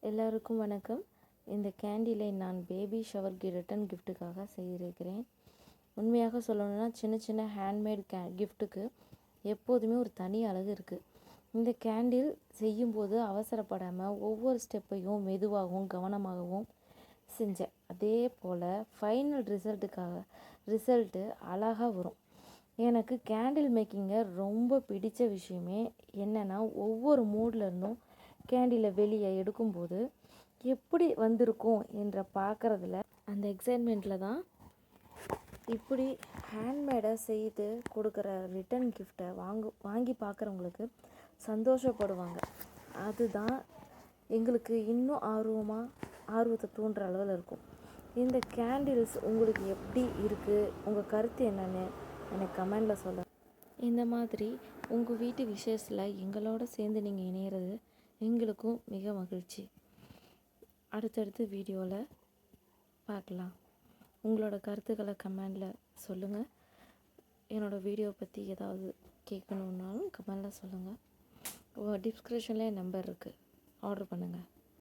எல்லாருக்கும் வணக்கம். இந்த கேண்டிலை நான் பேபி ஷவருக்கு ரிட்டன் கிஃப்ட்டுக்காக செய்திருக்கிறேன். உண்மையாக சொல்லணும்னா சின்ன சின்ன ஹேண்ட்மேட் கிஃப்ட்டுக்கு எப்போதுமே ஒரு தனி அழகு இருக்குது. இந்த கேண்டில் செய்யும்போது அவசரப்படாமல் ஒவ்வொரு ஸ்டெப்பையும் மெதுவாகவும் கவனமாகவும் செஞ்சேன். அதே போல் ஃபைனல் ரிசல்ட்டு அழகாக வரும். எனக்கு கேண்டில் மேக்கிங்கை ரொம்ப பிடித்த விஷயமே என்னென்னா, ஒவ்வொரு மூட்லேருந்தும் கேண்டிலை வெளியே எடுக்கும்போது எப்படி வந்திருக்கும் என்ற பார்க்குறதுல அந்த எக்ஸைட்மெண்ட்டில் தான் இப்படி ஹேண்ட்மேடாக செய்து கொடுக்குற ரிட்டன் கிஃப்ட்டை வாங்கி பார்க்குறவங்களுக்கு சந்தோஷப்படுவாங்க. அதுதான் எங்களுக்கு இன்னும் ஆர்வத்தை தூண்டுற அளவில் இருக்கும். இந்த கேண்டில்ஸ் உங்களுக்கு எப்படி இருக்குது, உங்கள் கருத்து என்னென்னு எனக்கு கமெண்டில் சொல்லுங்கள். இந்த மாதிரி உங்கள் வீட்டு விசேஷத்தில் எங்களோட சேர்ந்து நீங்கள் இணையிறது எங்களுக்கும் மிக மகிழ்ச்சி. அடுத்தடுத்து வீடியோவில் பார்க்கலாம். உங்களோட கருத்துக்களை கமெண்டில் சொல்லுங்கள். என்னோடய வீடியோ பற்றி ஏதாவது கேட்கணுன்னாலும் கமெண்டில் சொல்லுங்கள். டிஸ்கிரிப்ஷனில் நம்பர் இருக்குது, ஆர்டர் பண்ணுங்கள்.